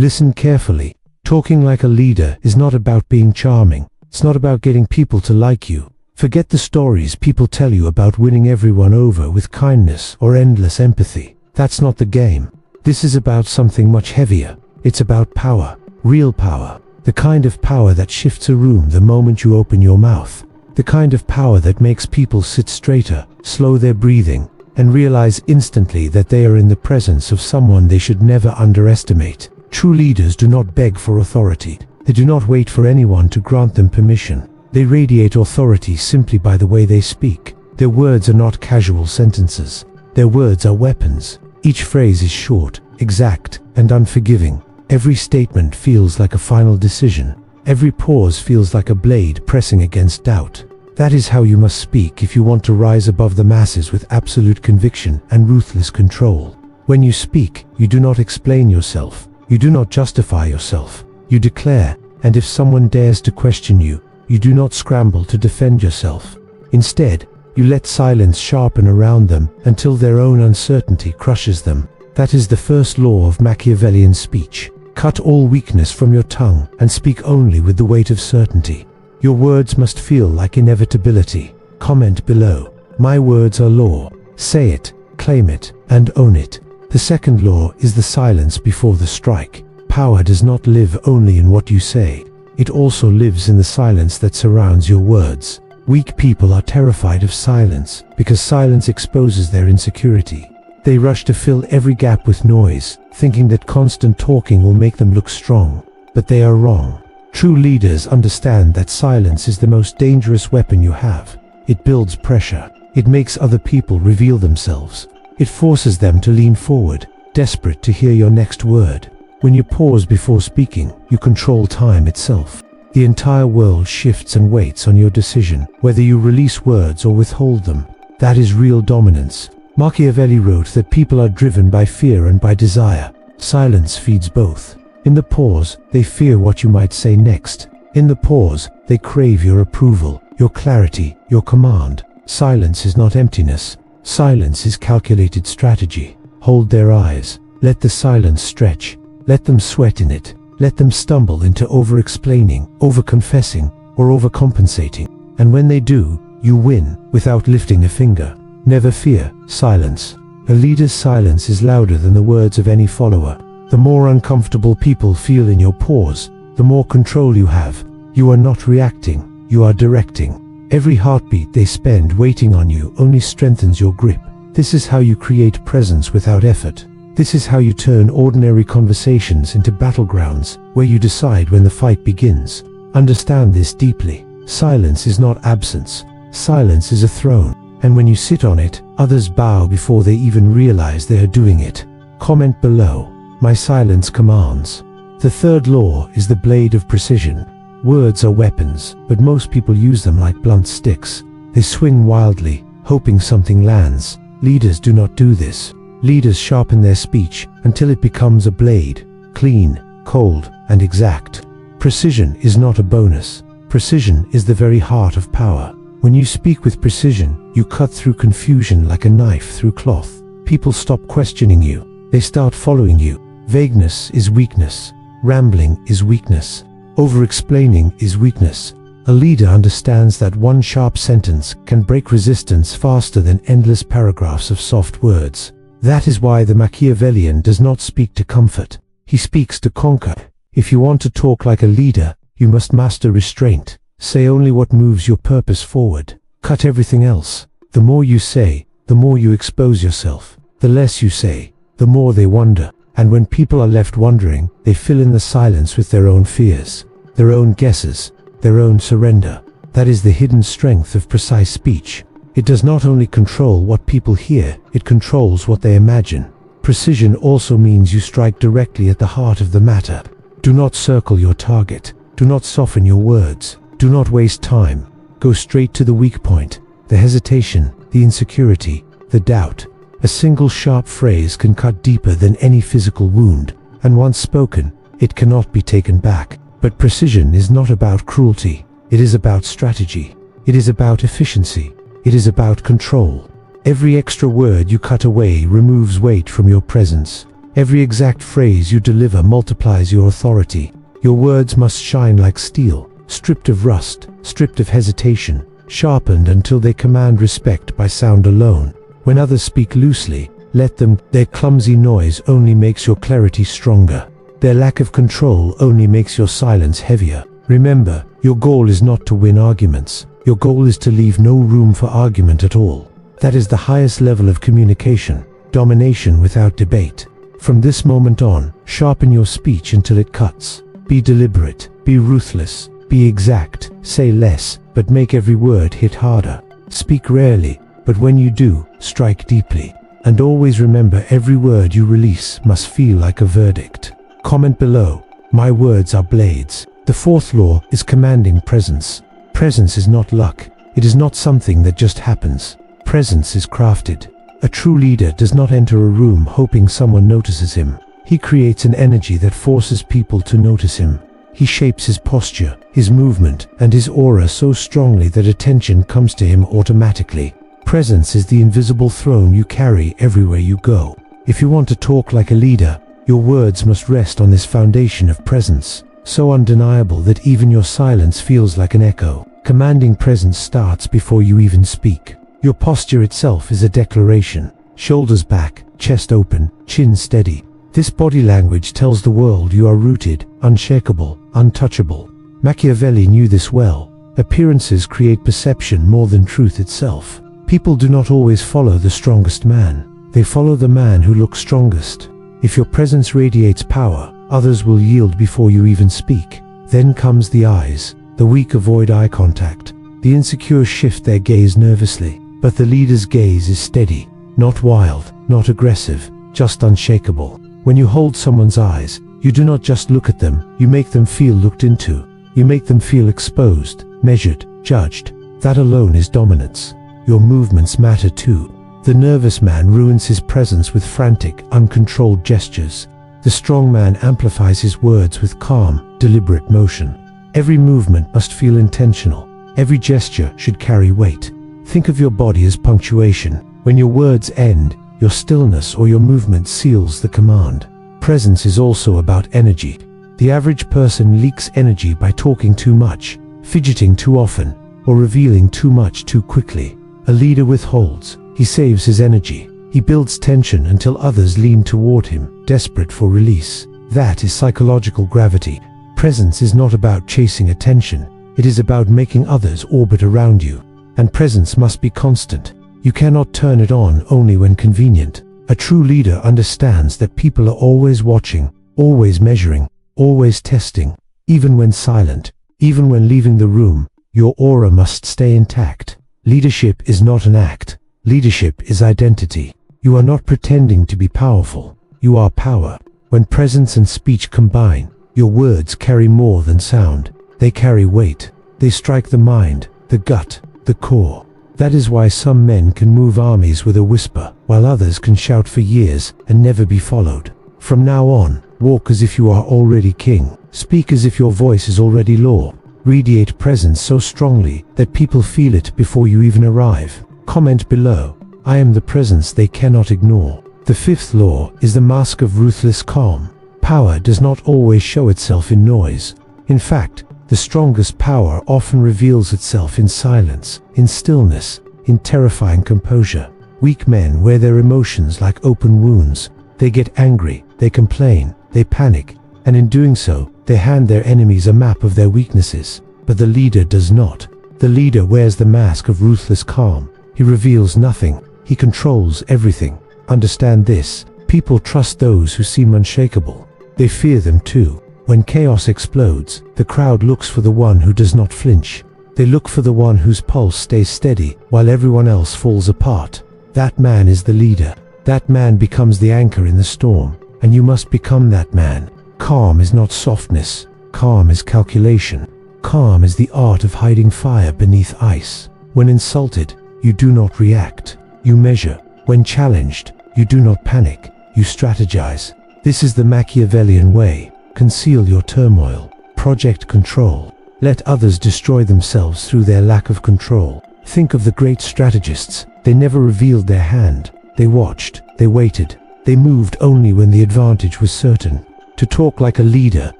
Listen carefully. Talking like a leader is not about being charming. It's not about getting people to like you. Forget the stories people tell you about winning everyone over with kindness or endless empathy. That's not the game. This is about something much heavier. It's about power. Real power. The kind of power that shifts a room the moment you open your mouth. The kind of power that makes people sit straighter, slow their breathing, and realize instantly that they are in the presence of someone they should never underestimate. True leaders do not beg for authority. They do not wait for anyone to grant them permission. They radiate authority simply by the way they speak. Their words are not casual sentences. Their words are weapons. Each phrase is short, exact, and unforgiving. Every statement feels like a final decision. Every pause feels like a blade pressing against doubt. That is how you must speak if you want to rise above the masses with absolute conviction and ruthless control. When you speak, you do not explain yourself. You do not justify yourself. You declare, and if someone dares to question you, you do not scramble to defend yourself. Instead, you let silence sharpen around them until their own uncertainty crushes them. That is the first law of Machiavellian speech. Cut all weakness from your tongue and speak only with the weight of certainty. Your words must feel like inevitability. Comment below. My words are law. Say it, claim it, and own it. The second law is the silence before the strike. Power does not live only in what you say. It also lives in the silence that surrounds your words. Weak people are terrified of silence because silence exposes their insecurity. They rush to fill every gap with noise, thinking that constant talking will make them look strong. But they are wrong. True leaders understand that silence is the most dangerous weapon you have. It builds pressure. It makes other people reveal themselves. It forces them to lean forward, desperate to hear your next word. When you pause before speaking, you control time itself. The entire world shifts and waits on your decision, whether you release words or withhold them. That is real dominance. Machiavelli wrote that people are driven by fear and by desire. Silence feeds both. In the pause, they fear what you might say next. In the pause, they crave your approval, your clarity, your command. Silence is not emptiness. Silence is calculated strategy. Hold their eyes. Let the silence stretch. Let them sweat in it. Let them stumble into over-explaining, over-confessing, or overcompensating. And when they do, you win without lifting a finger. Never fear silence. A leader's silence is louder than the words of any follower. The more uncomfortable people feel in your pause, the more control you have. You are not reacting, you are directing. Every heartbeat they spend waiting on you only strengthens your grip. This is how you create presence without effort. This is how you turn ordinary conversations into battlegrounds where you decide when the fight begins. Understand this deeply. Silence is not absence. Silence is a throne, and when you sit on it, others bow before they even realize they are doing it. Comment below. My silence commands. The third law is the blade of precision. Words are weapons, but most people use them like blunt sticks. They swing wildly, hoping something lands. Leaders do not do this. Leaders sharpen their speech until it becomes a blade, clean, cold, and exact. Precision is not a bonus. Precision is the very heart of power. When you speak with precision, you cut through confusion like a knife through cloth. People stop questioning you. They start following you. Vagueness is weakness. Rambling is weakness. Over-explaining is weakness. A leader understands that one sharp sentence can break resistance faster than endless paragraphs of soft words. That is why the Machiavellian does not speak to comfort. He speaks to conquer. If you want to talk like a leader, you must master restraint. Say only what moves your purpose forward. Cut everything else. The more you say, the more you expose yourself. The less you say, the more they wonder. And when people are left wondering, they fill in the silence with their own fears, their own guesses, their own surrender. That is the hidden strength of precise speech. It does not only control what people hear, it controls what they imagine. Precision also means you strike directly at the heart of the matter. Do not circle your target. Do not soften your words. Do not waste time. Go straight to the weak point, the hesitation, the insecurity, the doubt. A single sharp phrase can cut deeper than any physical wound, and once spoken, it cannot be taken back. But precision is not about cruelty. It is about strategy. It is about efficiency. It is about control. Every extra word you cut away removes weight from your presence. Every exact phrase you deliver multiplies your authority. Your words must shine like steel, stripped of rust, stripped of hesitation, sharpened until they command respect by sound alone. When others speak loosely, let them. Their clumsy noise only makes your clarity stronger. Their lack of control only makes your silence heavier. Remember, your goal is not to win arguments. Your goal is to leave no room for argument at all. That is the highest level of communication, domination without debate. From this moment on, sharpen your speech until it cuts. Be deliberate, be ruthless, be exact, say less, but make every word hit harder. Speak rarely, but when you do, strike deeply. And always remember, every word you release must feel like a verdict. Comment below. My words are blades. The fourth law is commanding presence. Presence is not luck. It is not something that just happens. Presence is crafted. A true leader does not enter a room hoping someone notices him. He creates an energy that forces people to notice him. He shapes his posture, his movement, and his aura so strongly that attention comes to him automatically. Presence is the invisible throne you carry everywhere you go. If you want to talk like a leader, your words must rest on this foundation of presence, so undeniable that even your silence feels like an echo. Commanding presence starts before you even speak. Your posture itself is a declaration. Shoulders back, chest open, chin steady. This body language tells the world you are rooted, unshakable, untouchable. Machiavelli knew this well. Appearances create perception more than truth itself. People do not always follow the strongest man. They follow the man who looks strongest. If your presence radiates power, others will yield before you even speak. Then comes the eyes. The weak avoid eye contact. The insecure shift their gaze nervously. But the leader's gaze is steady, not wild, not aggressive, just unshakable. When you hold someone's eyes, you do not just look at them, you make them feel looked into. You make them feel exposed, measured, judged. That alone is dominance. Your movements matter too. The nervous man ruins his presence with frantic, uncontrolled gestures. The strong man amplifies his words with calm, deliberate motion. Every movement must feel intentional. Every gesture should carry weight. Think of your body as punctuation. When your words end, your stillness or your movement seals the command. Presence is also about energy. The average person leaks energy by talking too much, fidgeting too often, or revealing too much too quickly. A leader withholds. He saves his energy. He builds tension until others lean toward him, desperate for release. That is psychological gravity. Presence is not about chasing attention. It is about making others orbit around you. And presence must be constant. You cannot turn it on only when convenient. A true leader understands that people are always watching, always measuring, always testing. Even when silent, even when leaving the room, your aura must stay intact. Leadership is not an act. Leadership is identity. You are not pretending to be powerful. You are power. When presence and speech combine, your words carry more than sound. They carry weight. They strike the mind, the gut, the core. That is why some men can move armies with a whisper, while others can shout for years and never be followed. From now on, walk as if you are already king. Speak as if your voice is already law. Radiate presence so strongly that people feel it before you even arrive. Comment below. I am the presence they cannot ignore. The fifth law is the mask of ruthless calm. Power does not always show itself in noise. In fact, the strongest power often reveals itself in silence, in stillness, in terrifying composure. Weak men wear their emotions like open wounds. They get angry, they complain, they panic, and in doing so, they hand their enemies a map of their weaknesses. But the leader does not. The leader wears the mask of ruthless calm. He reveals nothing. He controls everything. Understand this. People trust those who seem unshakable. They fear them too. When chaos explodes, the crowd looks for the one who does not flinch. They look for the one whose pulse stays steady while everyone else falls apart. That man is the leader. That man becomes the anchor in the storm, and you must become that man. Calm is not softness. Calm is calculation. Calm is the art of hiding fire beneath ice. When insulted, you do not react. You measure. When challenged, you do not panic. You strategize. This is the Machiavellian way. Conceal your turmoil. Project control. Let others destroy themselves through their lack of control. Think of the great strategists. They never revealed their hand. They watched. They waited. They moved only when the advantage was certain. To talk like a leader,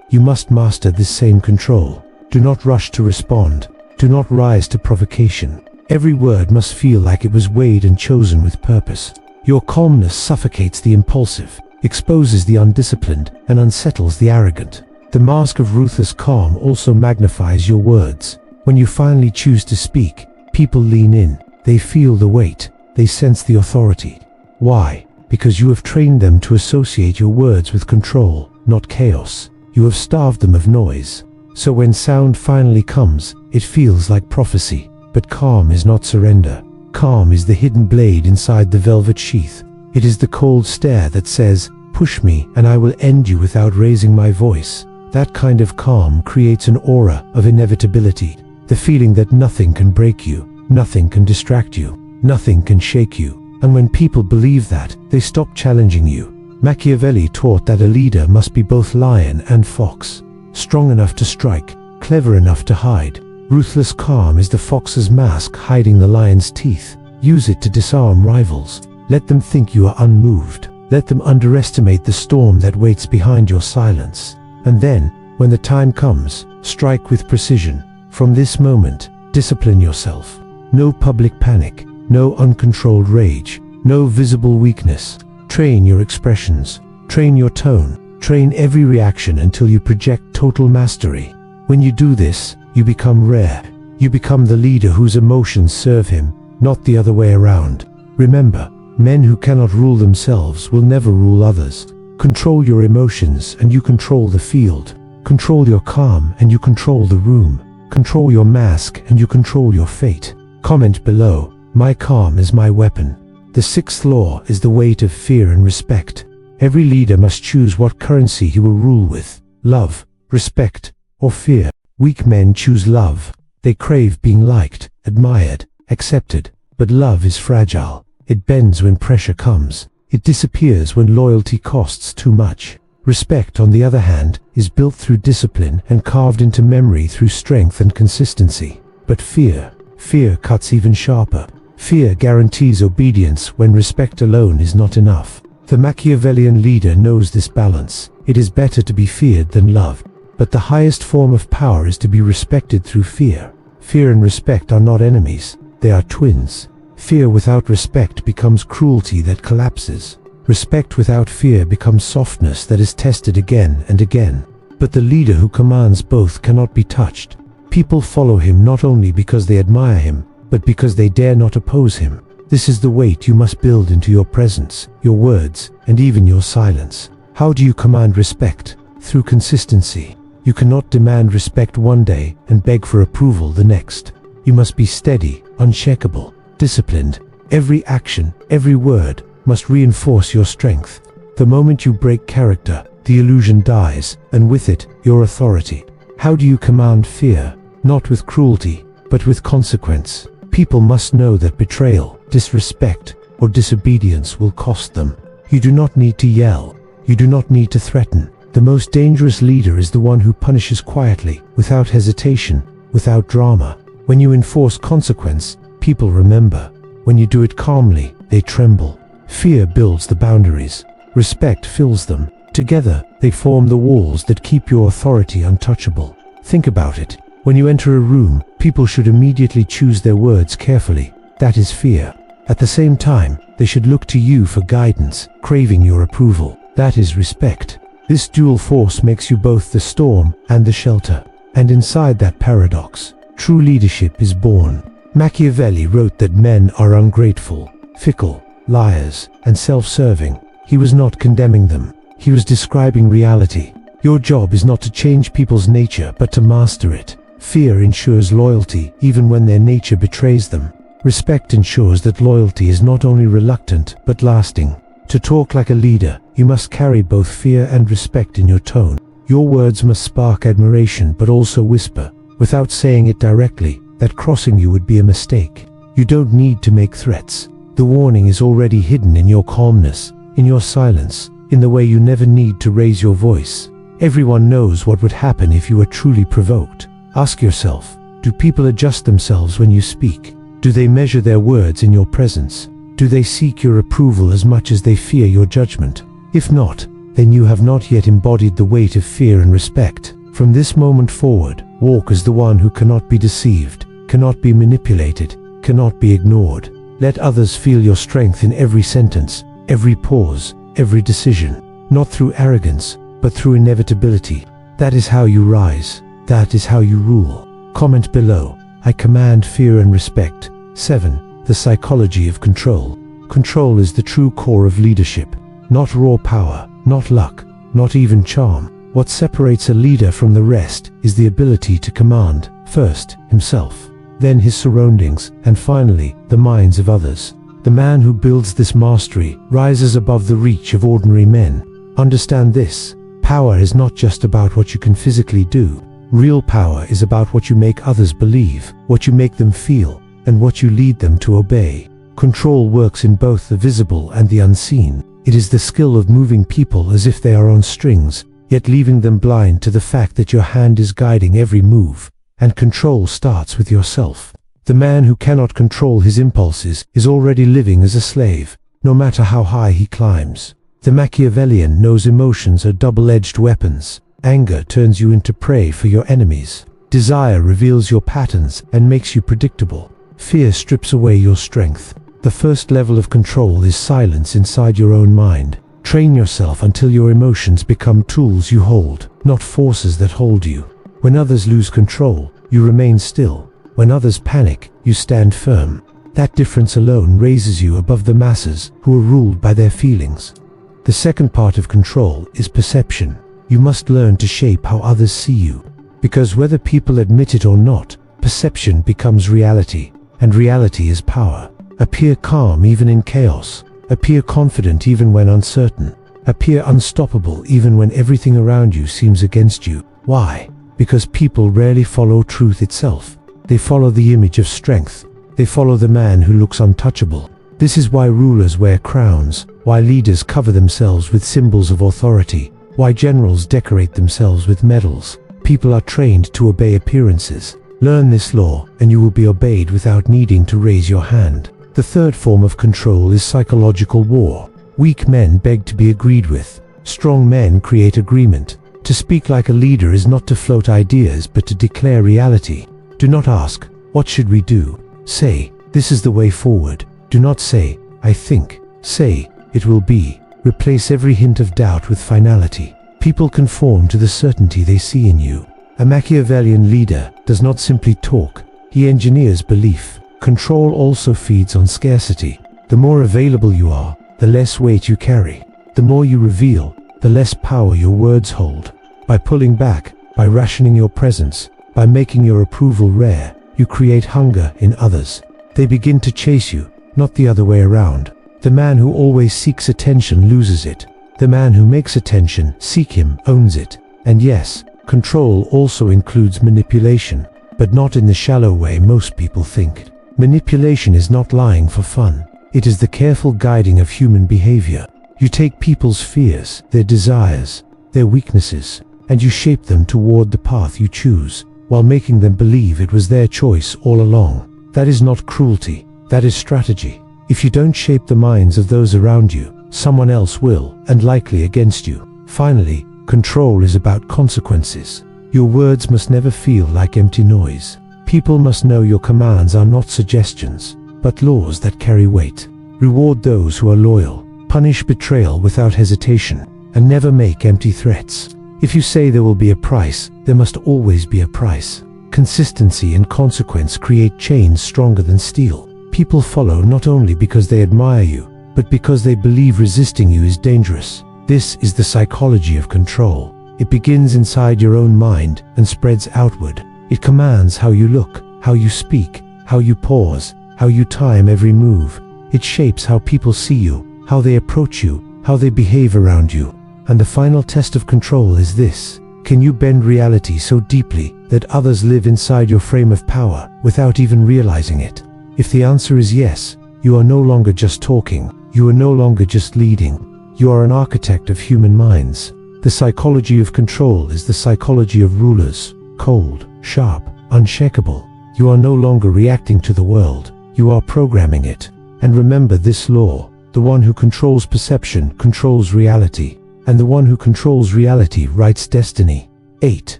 you must master this same control. Do not rush to respond. Do not rise to provocation. Every word must feel like it was weighed and chosen with purpose. Your calmness suffocates the impulsive, exposes the undisciplined, and unsettles the arrogant. The mask of ruthless calm also magnifies your words. When you finally choose to speak, people lean in. They feel the weight. They sense the authority. Why? Because you have trained them to associate your words with control, not chaos. You have starved them of noise. So when sound finally comes, it feels like prophecy. But calm is not surrender. Calm is the hidden blade inside the velvet sheath. It is the cold stare that says, "Push me, and I will end you without raising my voice." That kind of calm creates an aura of inevitability. The feeling that nothing can break you, nothing can distract you, nothing can shake you. And when people believe that, they stop challenging you. Machiavelli taught that a leader must be both lion and fox. Strong enough to strike, clever enough to hide. Ruthless calm is the fox's mask hiding the lion's teeth. Use it to disarm rivals. Let them think you are unmoved. Let them underestimate the storm that waits behind your silence. And then, when the time comes, strike with precision. From this moment, discipline yourself. No public panic, no uncontrolled rage, no visible weakness. Train your expressions, train your tone, train every reaction until you project total mastery. When you do this, you become rare. You become the leader whose emotions serve him, not the other way around. Remember, men who cannot rule themselves will never rule others. Control your emotions and you control the field. Control your calm and you control the room. Control your mask and you control your fate. Comment below, "My calm is my weapon." The sixth law is the weight of fear and respect. Every leader must choose what currency he will rule with: love, respect, or fear. Weak men choose love. They crave being liked, admired, accepted. But love is fragile. It bends when pressure comes. It disappears when loyalty costs too much. Respect, on the other hand, is built through discipline and carved into memory through strength and consistency. But fear cuts even sharper. Fear guarantees obedience when respect alone is not enough. The Machiavellian leader knows this balance. It is better to be feared than loved. But the highest form of power is to be respected through fear. Fear and respect are not enemies. They are twins. Fear without respect becomes cruelty that collapses. Respect without fear becomes softness that is tested again and again. But the leader who commands both cannot be touched. People follow him not only because they admire him, but because they dare not oppose him. This is the weight you must build into your presence, your words, and even your silence. How do you command respect? Through consistency. You cannot demand respect one day and beg for approval the next. You must be steady, unshakable, disciplined. Every action, every word must reinforce your strength. The moment you break character, the illusion dies, and with it, your authority. How do you command fear? Not with cruelty, but with consequence. People must know that betrayal, disrespect, or disobedience will cost them. You do not need to yell. You do not need to threaten. The most dangerous leader is the one who punishes quietly, without hesitation, without drama. When you enforce consequence, people remember. When you do it calmly, they tremble. Fear builds the boundaries. Respect fills them. Together, they form the walls that keep your authority untouchable. Think about it. When you enter a room, people should immediately choose their words carefully. That is fear. At the same time, they should look to you for guidance, craving your approval. That is respect. This dual force makes you both the storm and the shelter. And inside that paradox, true leadership is born. Machiavelli wrote that men are ungrateful, fickle, liars, and self-serving. He was not condemning them. He was describing reality. Your job is not to change people's nature, but to master it. Fear ensures loyalty even when their nature betrays them. Respect ensures that loyalty is not only reluctant, but lasting. To talk like a leader, you must carry both fear and respect in your tone. Your words must spark admiration, but also whisper, without saying it directly, that crossing you would be a mistake. You don't need to make threats. The warning is already hidden in your calmness, in your silence, in the way you never need to raise your voice. Everyone knows what would happen if you were truly provoked. Ask yourself, do people adjust themselves when you speak? Do they measure their words in your presence? Do they seek your approval as much as they fear your judgment? If not, then you have not yet embodied the weight of fear and respect. From this moment forward, walk as the one who cannot be deceived, cannot be manipulated, cannot be ignored. Let others feel your strength in every sentence, every pause, every decision, not through arrogance, but through inevitability. That is how you rise. That is how you rule. Comment below. I command fear and respect. 7. The psychology of control. Control is the true core of leadership. Not raw power, not luck, not even charm. What separates a leader from the rest is the ability to command, first, himself, then his surroundings, and finally, the minds of others. The man who builds this mastery rises above the reach of ordinary men. Understand this: power is not just about what you can physically do. Real power is about what you make others believe, what you make them feel, and what you lead them to obey. Control works in both the visible and the unseen. It is the skill of moving people as if they are on strings, yet leaving them blind to the fact that your hand is guiding every move. And control starts with yourself. The man who cannot control his impulses is already living as a slave, no matter how high he climbs. The Machiavellian knows emotions are double-edged weapons. Anger turns you into prey for your enemies. Desire reveals your patterns and makes you predictable. Fear strips away your strength. The first level of control is silence inside your own mind. Train yourself until your emotions become tools you hold, not forces that hold you. When others lose control, you remain still. When others panic, you stand firm. That difference alone raises you above the masses who are ruled by their feelings. The second part of control is perception. You must learn to shape how others see you. Because whether people admit it or not, perception becomes reality, and reality is power. Appear calm even in chaos. Appear confident even when uncertain. Appear unstoppable even when everything around you seems against you. Why? Because people rarely follow truth itself. They follow the image of strength. They follow the man who looks untouchable. This is why rulers wear crowns, why leaders cover themselves with symbols of authority, why generals decorate themselves with medals. People are trained to obey appearances. Learn this law, and you will be obeyed without needing to raise your hand. The third form of control is psychological war. Weak men beg to be agreed with. Strong men create agreement. To speak like a leader is not to float ideas but to declare reality. Do not ask, "What should we do?" Say, "This is the way forward." Do not say, "I think." Say, "It will be." Replace every hint of doubt with finality. People conform to the certainty they see in you. A Machiavellian leader does not simply talk, he engineers belief. Control also feeds on scarcity. The more available you are, the less weight you carry. The more you reveal, the less power your words hold. By pulling back, by rationing your presence, by making your approval rare, you create hunger in others. They begin to chase you, not the other way around. The man who always seeks attention loses it. The man who makes attention seek him owns it. And yes, control also includes manipulation, but not in the shallow way most people think. Manipulation is not lying for fun. It is the careful guiding of human behavior. You take people's fears, their desires, their weaknesses, and you shape them toward the path you choose, while making them believe it was their choice all along. That is not cruelty, that is strategy. If you don't shape the minds of those around you, someone else will, and likely against you. Finally, control is about consequences. Your words must never feel like empty noise. People must know your commands are not suggestions, but laws that carry weight. Reward those who are loyal. Punish betrayal without hesitation, and never make empty threats. If you say there will be a price, there must always be a price. Consistency and consequence create chains stronger than steel. People follow not only because they admire you, but because they believe resisting you is dangerous. This is the psychology of control. It begins inside your own mind and spreads outward. It commands how you look, how you speak, how you pause, how you time every move. It shapes how people see you, how they approach you, how they behave around you. And the final test of control is this: can you bend reality so deeply that others live inside your frame of power without even realizing it? If the answer is yes, you are no longer just talking, you are no longer just leading, you are an architect of human minds. The psychology of control is the psychology of rulers, cold, sharp, unshakable. You are no longer reacting to the world, you are programming it. And remember this law: the one who controls perception controls reality, and the one who controls reality writes destiny. 8.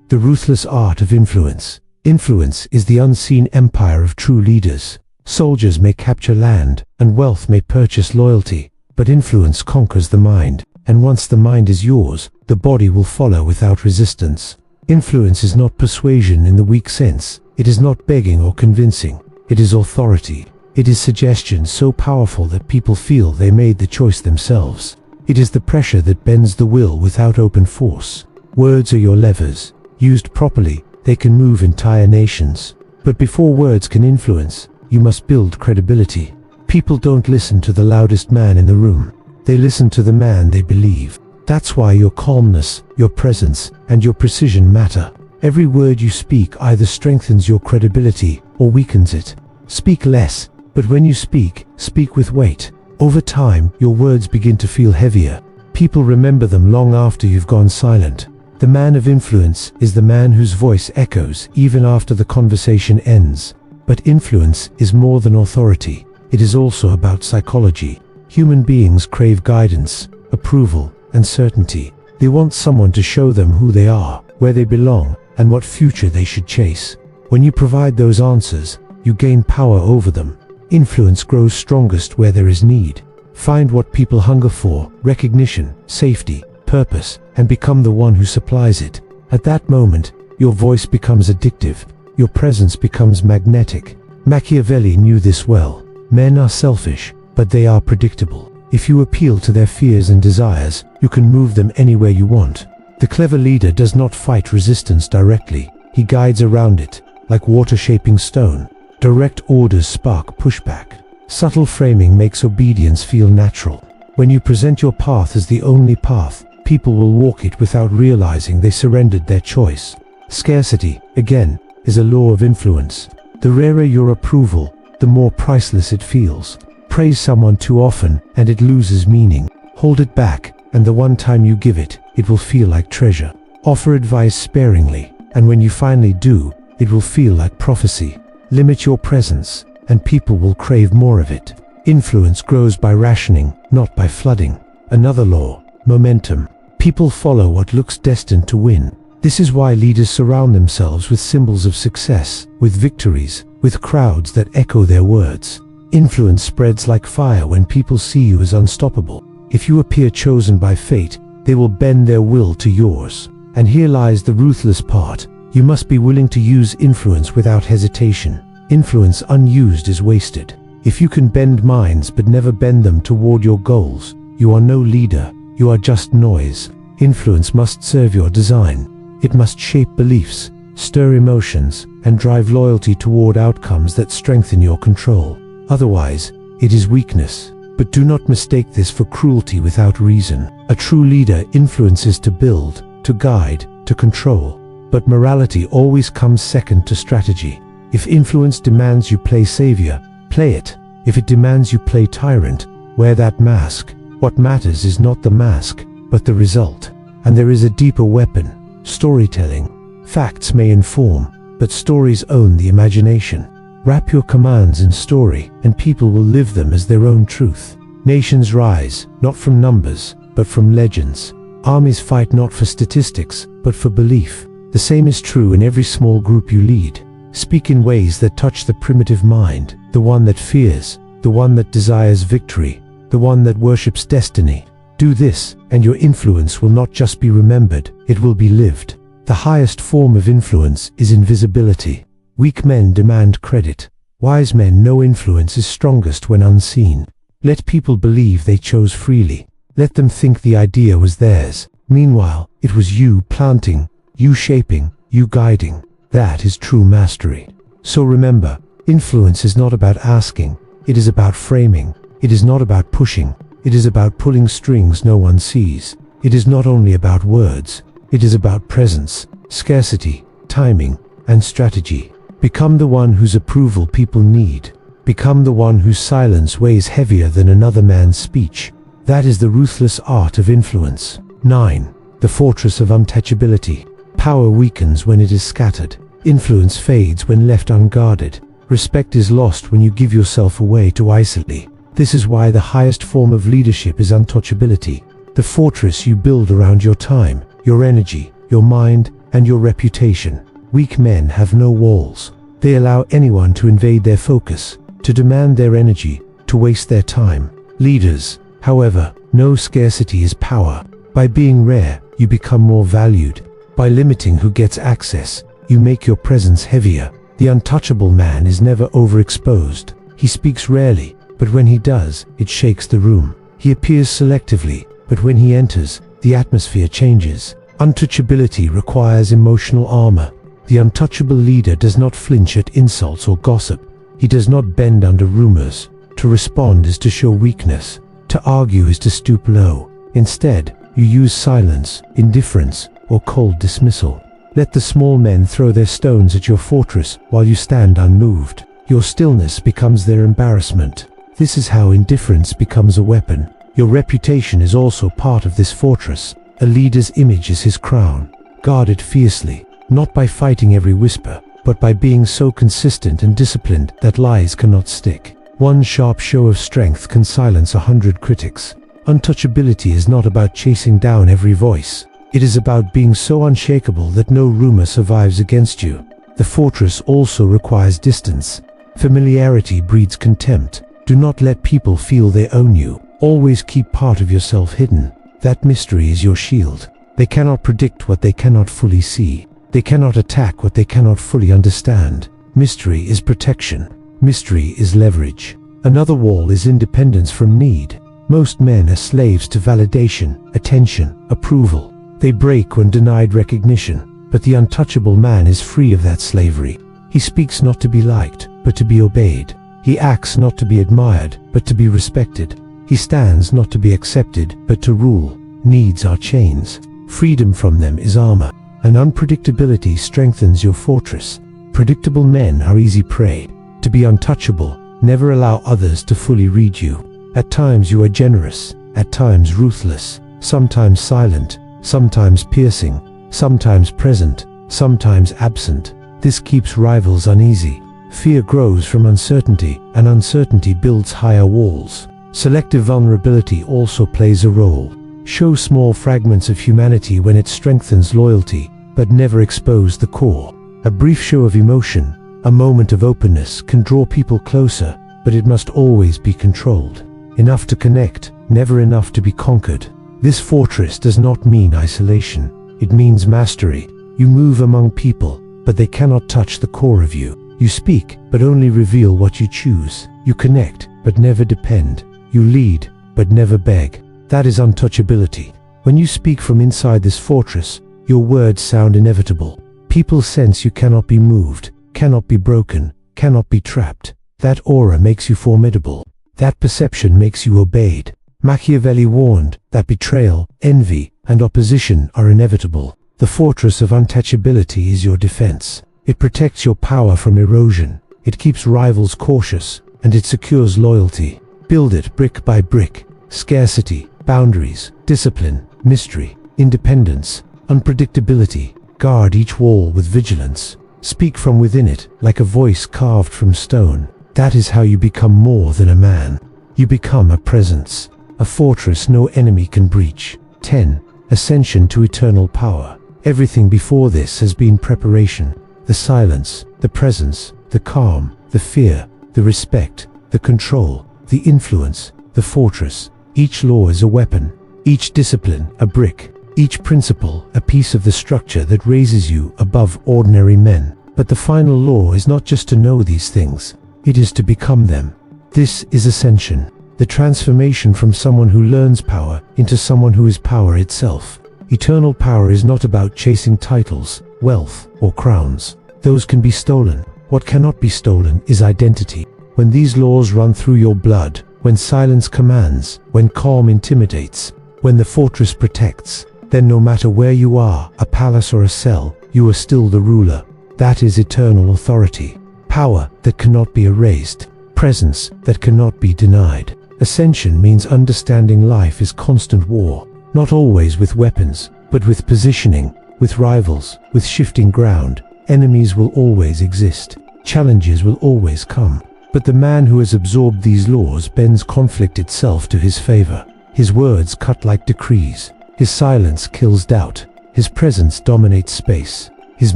The ruthless art of influence. Influence is the unseen empire of true leaders. Soldiers may capture land, and wealth may purchase loyalty, but influence conquers the mind, and once the mind is yours, the body will follow without resistance. Influence is not persuasion in the weak sense. It is not begging or convincing. It is authority. It is suggestion so powerful that people feel they made the choice themselves. It is the pressure that bends the will without open force. Words are your levers. Used properly, they can move entire nations. But before words can influence, you must build credibility. People don't listen to the loudest man in the room. They listen to the man they believe. That's why your calmness, your presence, and your precision matter. Every word you speak either strengthens your credibility or weakens it. Speak less, but when you speak, speak with weight. Over time, your words begin to feel heavier. People remember them long after you've gone silent. The man of influence is the man whose voice echoes even after the conversation ends. But influence is more than authority. It is also about psychology. Human beings crave guidance, approval, and certainty. They want someone to show them who they are, where they belong, and what future they should chase. When you provide those answers, you gain power over them. Influence grows strongest where there is need. Find what people hunger for: recognition, safety, purpose, and become the one who supplies it. At that moment, your voice becomes addictive. Your presence becomes magnetic. Machiavelli knew this well. Men are selfish, but they are predictable. If you appeal to their fears and desires, you can move them anywhere you want. The clever leader does not fight resistance directly. He guides around it, like water shaping stone. Direct orders spark pushback. Subtle framing makes obedience feel natural. When you present your path as the only path, people will walk it without realizing they surrendered their choice. Scarcity, again, is a law of influence. The rarer your approval, the more priceless it feels. Praise someone too often, and it loses meaning. Hold it back, and the one time you give it, it will feel like treasure. Offer advice sparingly, and when you finally do, it will feel like prophecy. Limit your presence, and people will crave more of it. Influence grows by rationing, not by flooding. Another law: momentum. People follow what looks destined to win. This is why leaders surround themselves with symbols of success, with victories, with crowds that echo their words. Influence spreads like fire when people see you as unstoppable. If you appear chosen by fate, they will bend their will to yours. And here lies the ruthless part. You must be willing to use influence without hesitation. Influence unused is wasted. If you can bend minds but never bend them toward your goals, you are no leader, you are just noise. Influence must serve your design. It must shape beliefs, stir emotions, and drive loyalty toward outcomes that strengthen your control. Otherwise, it is weakness. But do not mistake this for cruelty without reason. A true leader influences to build, to guide, to control. But morality always comes second to strategy. If influence demands you play savior, play it. If it demands you play tyrant, wear that mask. What matters is not the mask, but the result. And there is a deeper weapon: storytelling. Facts may inform, but stories own the imagination. Wrap your commands in story, and people will live them as their own truth. Nations rise, not from numbers, but from legends. Armies fight not for statistics, but for belief. The same is true in every small group you lead. Speak in ways that touch the primitive mind, the one that fears, the one that desires victory, the one that worships destiny. Do this, and your influence will not just be remembered, it will be lived. The highest form of influence is invisibility. Weak men demand credit. Wise men know influence is strongest when unseen. Let people believe they chose freely. Let them think the idea was theirs. Meanwhile, it was you planting, you shaping, you guiding. That is true mastery. So remember, influence is not about asking, it is about framing. It is not about pushing, it is about pulling strings no one sees. It is not only about words, it is about presence, scarcity, timing, and strategy. Become the one whose approval people need. Become the one whose silence weighs heavier than another man's speech. That is the ruthless art of influence. 9. The fortress of untouchability. Power weakens when it is scattered. Influence fades when left unguarded. Respect is lost when you give yourself away too easily. This is why the highest form of leadership is untouchability. The fortress you build around your time, your energy, your mind, and your reputation. Weak men have no walls. They allow anyone to invade their focus, to demand their energy, to waste their time. Leaders, however, know scarcity is power. By being rare, you become more valued. By limiting who gets access, you make your presence heavier. The untouchable man is never overexposed. He speaks rarely, but when he does, it shakes the room. He appears selectively, but when he enters, the atmosphere changes. Untouchability requires emotional armor. The untouchable leader does not flinch at insults or gossip. He does not bend under rumors. To respond is to show weakness. To argue is to stoop low. Instead, you use silence, indifference, or cold dismissal. Let the small men throw their stones at your fortress while you stand unmoved. Your stillness becomes their embarrassment. This is how indifference becomes a weapon. Your reputation is also part of this fortress. A leader's image is his crown. Guard it fiercely, not by fighting every whisper, but by being so consistent and disciplined that lies cannot stick. One sharp show of strength can silence 100 critics. Untouchability is not about chasing down every voice. It is about being so unshakable that no rumor survives against you. The fortress also requires distance. Familiarity breeds contempt. Do not let people feel they own you. Always keep part of yourself hidden. That mystery is your shield. They cannot predict what they cannot fully see. They cannot attack what they cannot fully understand. Mystery is protection. Mystery is leverage. Another wall is independence from need. Most men are slaves to validation, attention, approval. They break when denied recognition, but the untouchable man is free of that slavery. He speaks not to be liked, but to be obeyed. He acts not to be admired, but to be respected. He stands not to be accepted, but to rule. Needs are chains. Freedom from them is armor. And unpredictability strengthens your fortress. Predictable men are easy prey. To be untouchable, never allow others to fully read you. At times you are generous, at times ruthless, sometimes silent, sometimes piercing, sometimes present, sometimes absent. This keeps rivals uneasy. Fear grows from uncertainty, and uncertainty builds higher walls. Selective vulnerability also plays a role. Show small fragments of humanity when it strengthens loyalty, but never expose the core. A brief show of emotion, a moment of openness can draw people closer, but it must always be controlled. Enough to connect, never enough to be conquered. This fortress does not mean isolation. It means mastery. You move among people, but they cannot touch the core of you. You speak, but only reveal what you choose. You connect, but never depend. You lead, but never beg. That is untouchability. When you speak from inside this fortress, your words sound inevitable. People sense you cannot be moved, cannot be broken, cannot be trapped. That aura makes you formidable. That perception makes you obeyed. Machiavelli warned that betrayal, envy, and opposition are inevitable. The fortress of untouchability is your defense. It protects your power from erosion. It keeps rivals cautious, and it secures loyalty. Build it brick by brick. Scarcity, boundaries, discipline, mystery, independence, unpredictability. Guard each wall with vigilance. Speak from within it, like a voice carved from stone. That is how you become more than a man. You become a presence, a fortress no enemy can breach. 10. Ascension to eternal power. Everything before this has been preparation. The silence, the presence, the calm, the fear, the respect, the control, the influence, the fortress. Each law is a weapon, each discipline a brick, each principle a piece of the structure that raises you above ordinary men. But the final law is not just to know these things, it is to become them. This is ascension, the transformation from someone who learns power into someone who is power itself. Eternal power is not about chasing titles, wealth, or crowns. Those can be stolen. What cannot be stolen is identity. When these laws run through your blood, when silence commands, when calm intimidates, when the fortress protects, then no matter where you are, a palace or a cell, you are still the ruler. That is eternal authority. Power that cannot be erased. Presence that cannot be denied. Ascension means understanding life is constant war, not always with weapons, but with positioning, with rivals, with shifting ground. Enemies will always exist. Challenges will always come. But the man who has absorbed these laws bends conflict itself to his favor. His words cut like decrees. His silence kills doubt. His presence dominates space. His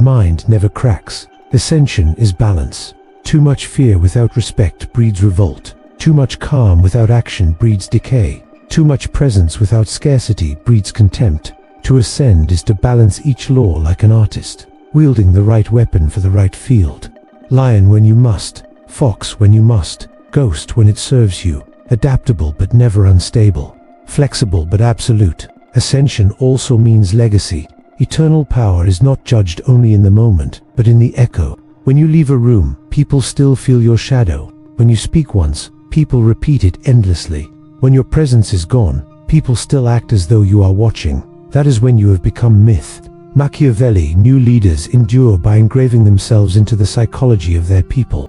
mind never cracks. Ascension is balance. Too much fear without respect breeds revolt. Too much calm without action breeds decay. Too much presence without scarcity breeds contempt. To ascend is to balance each law like an artist, wielding the right weapon for the right field. Lion when you must, fox when you must, ghost when it serves you, adaptable but never unstable, flexible but absolute. Ascension also means legacy. Eternal power is not judged only in the moment, but in the echo. When you leave a room, people still feel your shadow. When you speak once, people repeat it endlessly. When your presence is gone, people still act as though you are watching. That is when you have become myth. Machiavelli knew leaders endure by engraving themselves into the psychology of their people.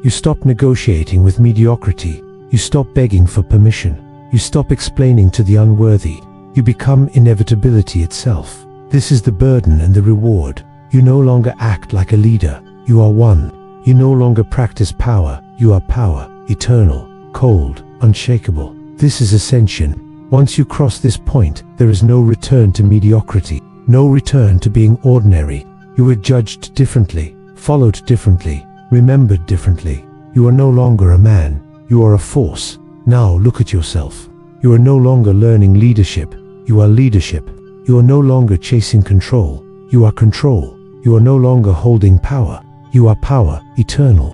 You stop negotiating with mediocrity. You stop begging for permission. You stop explaining to the unworthy. You become inevitability itself. This is the burden and the reward. You no longer act like a leader. You are one. You no longer practice power. You are power, eternal, cold, unshakable. This is ascension. Once you cross this point, there is no return to mediocrity, no return to being ordinary. You were judged differently, followed differently, remembered differently. You are no longer a man. You are a force. Now look at yourself. You are no longer learning leadership. You are leadership. You are no longer chasing control. You are control. You are no longer holding power. You are power, eternal.